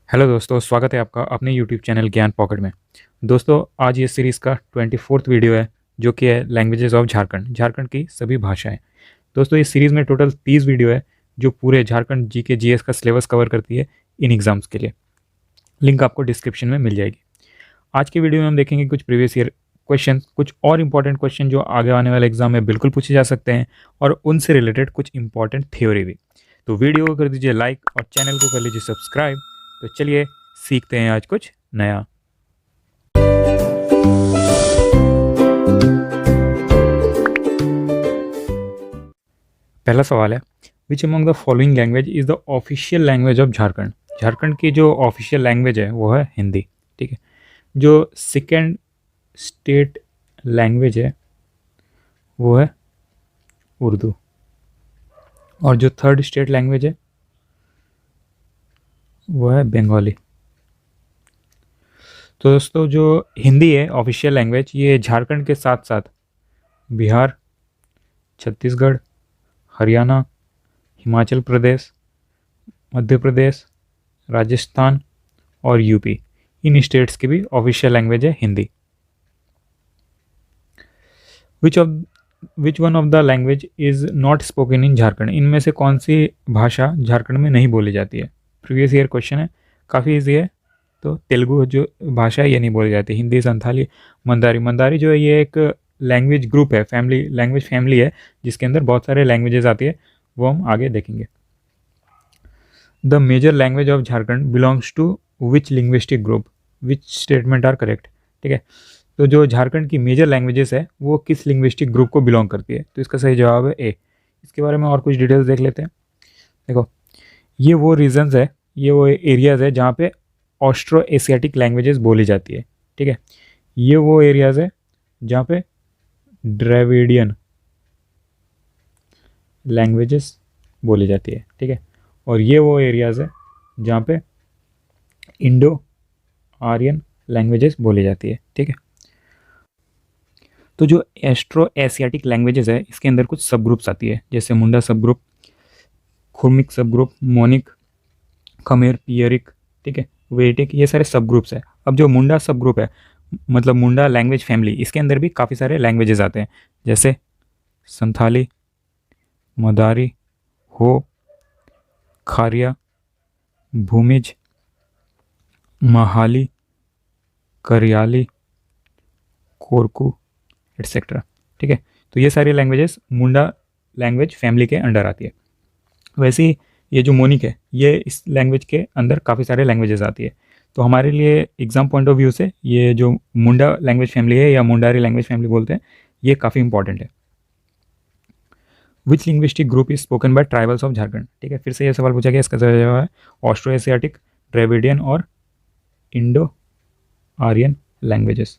Hello दोस्तों, स्वागत है आपका अपने यूट्यूब चैनल ज्ञान पॉकेट में। दोस्तों, आज ये सीरीज़ का 24th वीडियो है जो कि है लैंग्वेजेस ऑफ झारखंड, झारखंड की सभी भाषाएं। दोस्तों, इस सीरीज़ में टोटल 30 वीडियो है जो पूरे झारखंड जी के जीएस का सिलेबस कवर करती है इन एग्ज़ाम्स के लिए। लिंक आपको डिस्क्रिप्शन में मिल जाएगी। आज की वीडियो में हम देखेंगे कुछ प्रीवियस ईयर क्वेश्चन, कुछ और इंपॉर्टेंट क्वेश्चन जो आगे आने वाले एग्जाम में बिल्कुल पूछे जा सकते हैं, और उनसे रिलेटेड कुछ इंपॉर्टेंट थ्योरी भी। तो वीडियो को कर दीजिए लाइक और चैनल को कर लीजिए सब्सक्राइब। तो चलिए सीखते हैं आज कुछ नया। पहला सवाल है, which among the following language is the official language of Jharkhand. Jharkhand की जो ऑफिशियल लैंग्वेज है वो है हिंदी। ठीक है। जो सेकेंड स्टेट लैंग्वेज है वो है उर्दू, और जो थर्ड स्टेट लैंग्वेज है वो है बंगाली। तो दोस्तों, जो हिंदी है ऑफिशियल लैंग्वेज, ये झारखंड के साथ साथ बिहार, छत्तीसगढ़, हरियाणा, हिमाचल प्रदेश, मध्य प्रदेश, राजस्थान और यूपी, इन स्टेट्स की भी ऑफिशियल लैंग्वेज है Hindi. Which one of the language is not spoken in Jharkhand. इनमें से कौन सी भाषा झारखंड में नहीं बोली जाती है। प्रीवियस ईयर क्वेश्चन है, काफ़ी ईजी है। तो तेलुगु जो भाषा है ये नहीं बोली जाती। हिंदी, संथाली, मंदारी। मंदारी जो है ये एक लैंग्वेज ग्रुप है, लैंग्वेज फैमिली है, जिसके अंदर बहुत सारे लैंग्वेजेस आती है, वो हम आगे देखेंगे। The major language of Jharkhand belongs to which linguistic group. Which statement are correct. ठीक है। तो जो झारखंड की मेजर लैंग्वेजेस है वो किस लिंग्विस्टिक ग्रुप को बिलोंग करती है। तो इसका सही जवाब है ए। इसके बारे में और कुछ डिटेल्स देख लेते हैं। देखो, ये वो रीजन्स है, ये वो एरियाज़ है जहाँ पे ऑस्ट्रो एशियाटिक लैंग्वेजेस बोली जाती है। ठीक है। ये वो एरियाज़ है जहाँ पे द्रविडियन लैंग्वेजेस बोली जाती है। ठीक है। और ये वो एरियाज़ है जहाँ पे इंडो आर्यन लैंग्वेजेस बोली जाती है। ठीक है। तो जो एस्ट्रो एशियाटिक लैंग्वेजेस है इसके अंदर कुछ सब ग्रुप्स आती है, जैसे मुंडा सब ग्रुप, खुर्मिक सब ग्रुप, मोनिक, खमेर, पियरिक, ठीक है, वेटिक, ये सारे सब ग्रुप्स है। अब जो मुंडा सब ग्रुप है, मतलब मुंडा लैंग्वेज फैमिली, इसके अंदर भी काफ़ी सारे लैंग्वेजेस आते हैं, जैसे संथाली, मदारी, हो, खारिया, भूमिज, महाली, करियाली, कोरकू एटसेट्रा। ठीक है। तो ये सारी लैंग्वेजेस मुंडा लैंग्वेज फैमिली के अंडर आती है। वैसे ही ये जो मोनिक है ये इस लैंग्वेज के अंदर काफ़ी सारे लैंग्वेजेस आती है। तो हमारे लिए एग्जाम पॉइंट ऑफ व्यू से ये जो मुंडा लैंग्वेज फैमिली है या मुंडारी लैंग्वेज फैमिली बोलते हैं, ये काफ़ी इंपॉर्टेंट है। Which linguistic group is spoken by tribals of Jharkhand. ठीक है। फिर से ये सवाल पूछा गया, इसका जवाब है ऑस्ट्रो एशियाटिक, द्रविडियन और Indo Aryan languages.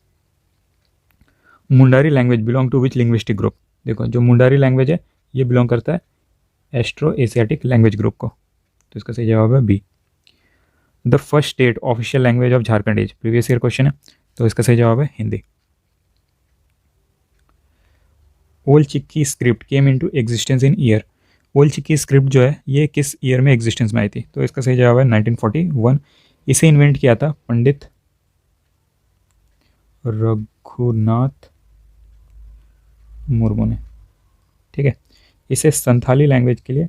Mundari language belong to which linguistic group. देखो, जो मुंडारी लैंग्वेज है ये बिलोंग करता है एस्ट्रो एशियाटिक लैंग्वेज ग्रुप को। तो इसका सही जवाब है B. The first state official language of Jharkhand is. Previous year question है, तो इसका सही जवाब है Hindi. Ol Chiki script came into existence in year. Ol Chiki script जो है ये किस ईयर में एग्जिस्टेंस में आई थी। तो इसका सही जवाब है 1941। इसे इन्वेंट किया था पंडित रघुनाथ मुर्मू ने। ठीक है। इसे संथाली लैंग्वेज के लिए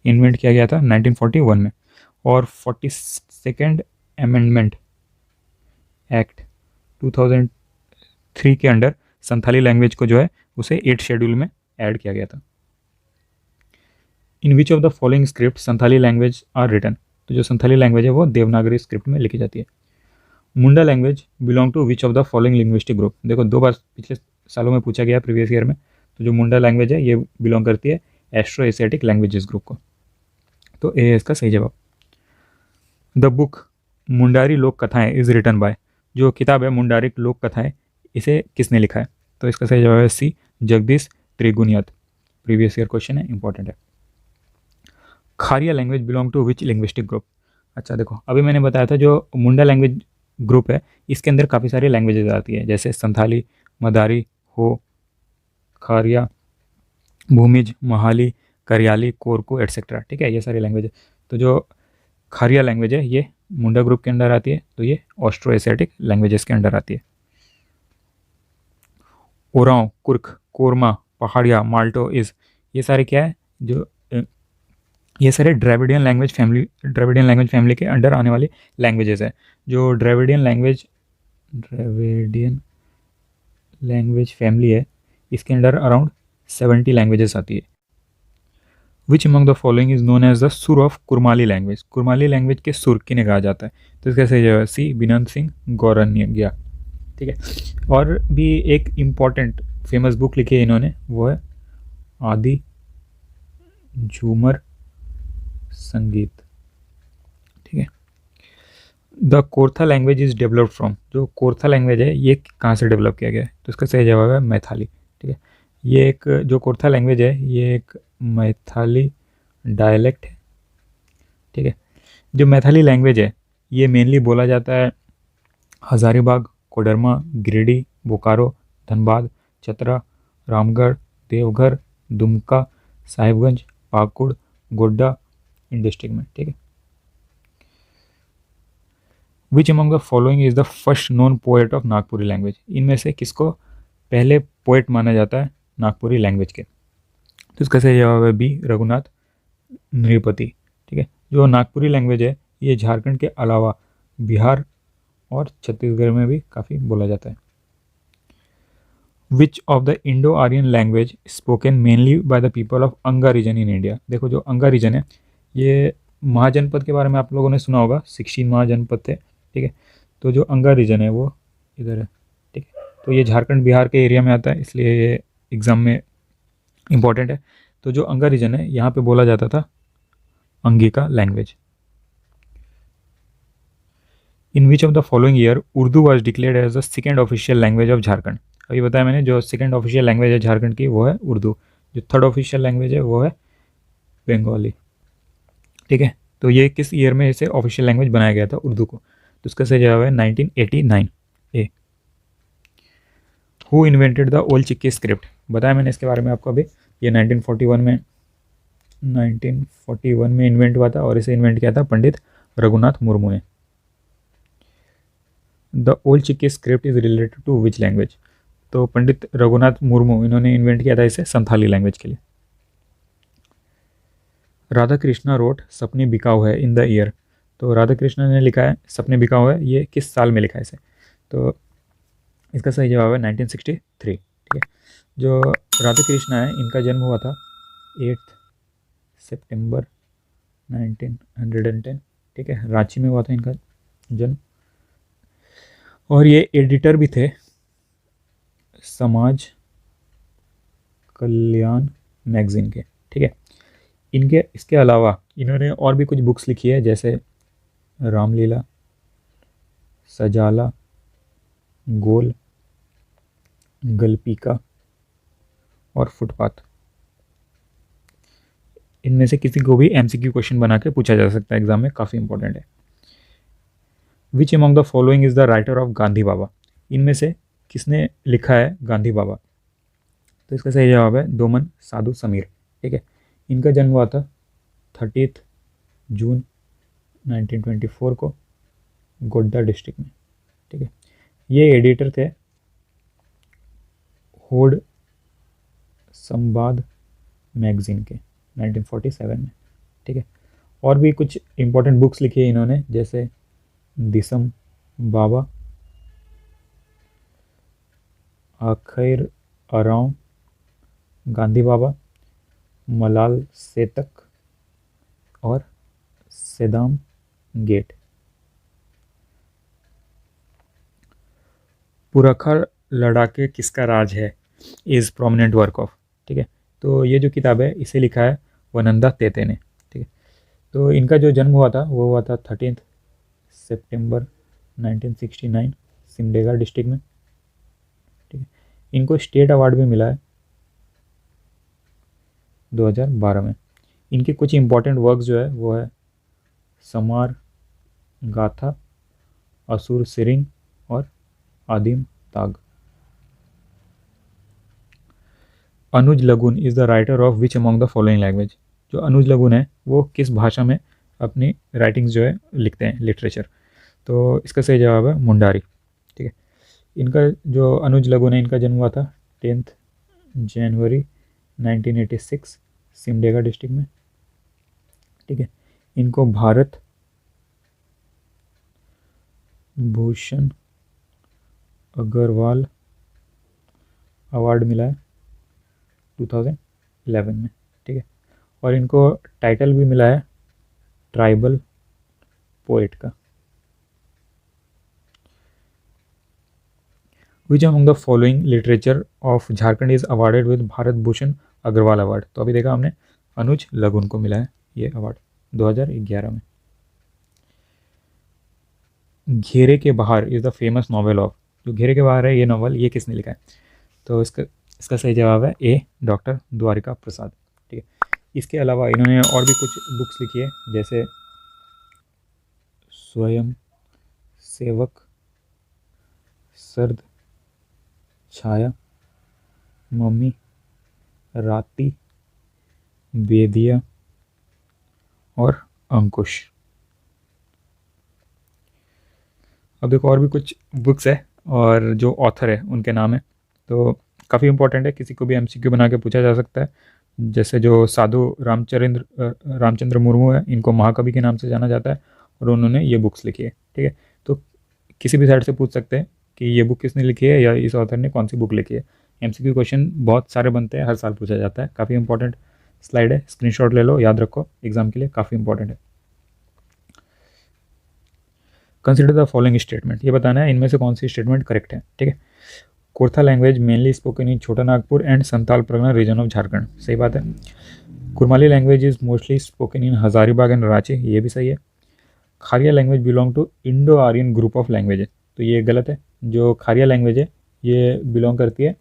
इन्वेंट किया गया था 1941 में। और 42nd अमेंडमेंट एक्ट 2003 के अंडर संथाली लैंग्वेज को जो है उसे 8th शेड्यूल में ऐड किया गया था। In which of the following script Santhali language are written. तो जो संथाली लैंग्वेज है वो देवनागरी स्क्रिप्ट में लिखी जाती है। Munda language belong to which of the following linguistic group. देखो, 2 बार पिछले सालों में पूछा गया प्रीवियस ईयर में। तो जो मुंडा लैंग्वेज है ये बिलोंग करती है एस्ट्रो एशियाटिक लैंग्वेजेस ग्रुप को। तो ए है इसका सही जवाब। द बुक मुंडारी लोक कथाएं इज रिटन बाय। जो किताब है मुंडारी लोक कथाएं, इसे किसने लिखा है। तो इसका सही जवाब है C, Jagdish Trigunayat. Previous year question है, इंपॉर्टेंट है। Kharia language belong to which linguistic group. अच्छा देखो, अभी मैंने बताया था जो मुंडा लैंग्वेज ग्रुप है इसके अंदर काफ़ी सारी लैंग्वेजेस आती है, जैसे संथाली, मदारी, हो, खारिया, भूमिज, महाली, करियाली, कोरकू एटसेट्रा। ठीक है, ये सारी लैंग्वेज है। तो जो खारिया लैंग्वेज है, ये मुंडा ग्रुप के अंदर आती है, तो ये ऑस्ट्रो एशियाटिक लैंग्वेजेस के अंदर आती है। ओरांव, कुर्क, कोरमा, पहाड़िया, माल्टो इज, ये सारे क्या है, जो ये सारे ड्राविडियन लैंग्वेज फैमिली के अंडर आने वाली लैंग्वेजेस है। जो ड्राविडियन लैंग्वेज फैमिली है, इसके अंडर अराउंड 70 लैंग्वेजेस आती है। Which among the following is known as the sur of Kurmali language, Kurmali language के सुर किन्हें कहा जाता है, तो इसका सही जवाब सी बिनंत सिंह गौरन्या। ठीक है, और भी एक इम्पॉर्टेंट फेमस बुक लिखी है इन्होंने, वो है आदि झूमर संगीत। ठीक है, the Khortha language is developed from, जो कोरथा लैंग्वेज है ये कहाँ से डेवलप किया गया है, तो इसका सही जवाब है मैथाली। ठीक है, ये एक जो कोरथा लैंग्वेज है ये एक मैथाली डायलेक्ट है। ठीक है, जो मैथाली लैंग्वेज है ये मेनली बोला जाता है हजारीबाग, कोडरमा, गिरिडीह, बोकारो, धनबाद, चतरा, रामगढ़, देवघर, दुमका, साहिबगंज, पाकुड़, गोड्डा इन डिस्ट्रिक्ट में। ठीक है, which among the following is the first non poet of Nagpuri language, इनमें से किसको पहले पोएट माना जाता है नागपुरी लैंग्वेज के, तो इसका सही जवाब है बी रघुनाथ नृपति। ठीक है, जो नागपुरी लैंग्वेज है ये झारखंड के अलावा बिहार और छत्तीसगढ़ में भी काफ़ी बोला जाता है। Which of the Indo Aryan language spoken mainly by the people of Anga region in India, देखो जो अंगा रीजन है ये महाजनपद के बारे में आप लोगों ने सुना होगा, 16 महाजनपद थे। ठीक है, तो जो अंगा रीजन है वो इधर है। ठीक है, तो ये झारखंड बिहार के एरिया में आता है, इसलिए ये एग्ज़ाम में इम्पॉर्टेंट है। तो जो अंगा रीजन है यहाँ पे बोला जाता था Angika language. In which of the following year Urdu was declared as the second official language of Jharkhand, अभी बताया मैंने, जो सेकेंड ऑफिशियल लैंग्वेज है झारखंड की वो है उर्दू, जो थर्ड ऑफिशियल लैंग्वेज है वो है बंगाली। ठीक है, तो ये किस ईयर में इसे ऑफिशियल लैंग्वेज बनाया गया था उर्दू को, तो इसका सही जवाब है 1989 A. Who invented the Ol Chiki script, बताया मैंने इसके बारे में आपको अभी, ये 1941 में इन्वेंट हुआ था और इसे इन्वेंट किया था पंडित रघुनाथ मुर्मू ने। The Ol Chiki script is related to which language, तो पंडित रघुनाथ मुर्मू इन्होंने इन्वेंट किया था इसे संथाली लैंग्वेज के लिए। राधा कृष्णा रोट सपने बिकाऊ है इन द ईयर, तो राधा कृष्णा ने लिखा है सपने बिकाऊ है, ये किस साल में लिखा है इसे, तो इसका सही जवाब है 1963। ठीक है, जो राधा कृष्णा है इनका जन्म हुआ था 8 सितंबर 1910। ठीक है, रांची में हुआ था इनका जन्म, और ये एडिटर भी थे समाज कल्याण मैगजीन के। ठीक है, इनके इसके अलावा इन्होंने और भी कुछ बुक्स लिखी है, जैसे रामलीला, सजाला, गोल, गलपीका और फुटपाथ। इनमें से किसी को भी एमसीक्यू क्वेश्चन बना के पूछा जा सकता है एग्जाम में, काफ़ी इंपॉर्टेंट है। Which among the following is the writer of Gandhi Baba, इनमें से किसने लिखा है गांधी बाबा, तो इसका सही जवाब है दोमन साधु समीर। ठीक है, इनका जन्म हुआ था 30 जून 1924 को गोड्डा डिस्ट्रिक्ट में। ठीक है, ये एडिटर थे होड संवाद मैगजीन के 1947 में। ठीक है, और भी कुछ इम्पोर्टेंट बुक्स लिखी है इन्होंने, जैसे दिसम बाबा, आखिर अराव गांधी बाबा, मलाल सेतक और सेदाम गेट। पुरखा लड़ाके किसका राज है इज़ प्रोमिनेंट वर्क ऑफ। ठीक है, तो ये जो किताब है इसे लिखा है वनंदा तेते ने। ठीक है, तो इनका जो जन्म हुआ था वो हुआ था 13 सितंबर 1969 सिमडेगा डिस्ट्रिक्ट में। ठीक है, इनको स्टेट अवार्ड भी मिला है 2012 में। इनके कुछ इम्पोर्टेंट वर्क्स जो है वो है समार गाथा, असुर सिरिंग और आदिम ताग। Anuj Lagun is the writer of which among the following language, जो अनुज लगुन है वो किस भाषा में अपनी राइटिंग्स जो है लिखते हैं, लिटरेचर। तो इसका सही जवाब है मुंडारी। ठीक है, इनका जो अनुज लघुन है, इनका जन्म हुआ था 10 जनवरी 1986 सिमडेगा डिस्ट्रिक्ट में। ठीक है, इनको भारत भूषण अग्रवाल अवार्ड मिला है 2011 में। ठीक है, और इनको टाइटल भी मिला है ट्राइबल पोएट का। Which among the following literature of Jharkhand is awarded with Bharat Bhushan Agrawal award. तो अभी देखा हमने अनुज लघुन को मिला है ये अवार्ड 2011 में। घेरे के बाहर is the famous novel of, जो घेरे के बाहर है ये नॉवल, ये किसने लिखा है? तो इसका सही जवाब है ए, डॉक्टर द्वारिका प्रसाद। ठीक है, इसके अलावा इन्होंने और भी कुछ बुक्स लिखी है, जैसे स्वयं सेवक, सर्द छाया, मम्मी, राती, बेदिया और अंकुश। अब देखो और भी कुछ बुक्स है और जो ऑथर है उनके नाम है, तो काफ़ी इंपॉर्टेंट है, किसी को भी एमसीक्यू बना के पूछा जा सकता है। जैसे जो साधु रामचंद्र मुर्मू है, इनको महाकवि के नाम से जाना जाता है और उन्होंने ये बुक्स लिखी है। ठीक है, तो किसी भी साइड से पूछ सकते हैं कि ये बुक किसने लिखी है या इस ऑथर ने कौन सी बुक लिखी है। एमसीक्यू क्वेश्चन बहुत सारे बनते हैं, हर साल पूछा जाता है। काफ़ी इंपॉर्टेंट स्लाइड है, स्क्रीनशॉट ले लो, याद रखो, एग्जाम के लिए काफ़ी इंपॉर्टेंट है। कंसिडर द फॉलोइंग स्टेटमेंट, ये बताना है इनमें से कौन सी स्टेटमेंट करेक्ट है। ठीक है, Khortha language mainly spoken in Chota Nagpur and Santal Pargana region of Jharkhand, सही बात है। Kurmali language is mostly spoken in Hazaribagh and Ranchi, ये भी सही है। Kharia language belong to Indo Aryan group of language, तो ये गलत है। जो खारिया लैंग्वेज है ये बिलोंग करती है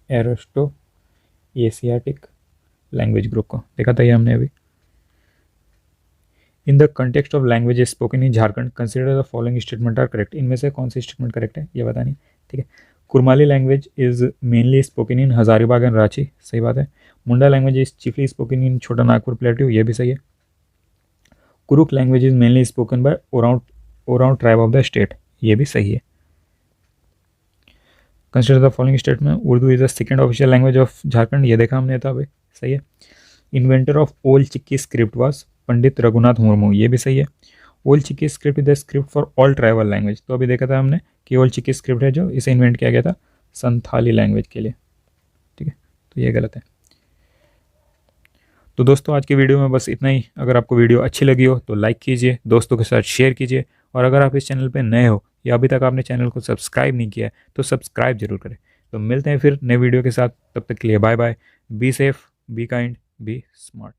एरोस्टो एशियाटिक लैंग्वेज ग्रुप को, देखा था ये हमने अभी। In the context of language spoken in Jharkhand consider the following statement are correct, इनमें से कौन सी स्टेटमेंट करेक्ट है ये बतानी। ठीक है, Kurmali language is mainly spoken in Hazaribagh and Ranchi, सही बात है। Munda language is chiefly spoken in Chota Nagpur plateau, ये भी सही है। Kurukh language is mainly spoken by Oraon tribe of the state, ये भी सही है। Consider the following statement, Urdu is the second official language of Jharkhand, ये देखा हमने था भाई, सही है। Inventor of Ol Chiki script was पंडित रघुनाथ मुर्मू, ये भी सही है। Old Chiki script is the script for all tribal language, तो अभी देखा था हमने कि ओल्ड चिक्की स्क्रिप्ट है जो इसे इन्वेंट किया गया था संथाली लैंग्वेज के लिए। ठीक है, तो ये गलत है। तो दोस्तों आज की वीडियो में बस इतना ही। अगर आपको वीडियो अच्छी लगी हो तो लाइक कीजिए, दोस्तों के साथ शेयर कीजिए, और अगर आप इस चैनल पर नए हो या अभी तक आपने चैनल को सब्सक्राइब नहीं किया है तो सब्सक्राइब जरूर करें। तो मिलते हैं फिर नए वीडियो के साथ, तब तक के लिए bye bye, be safe, be kind, be smart.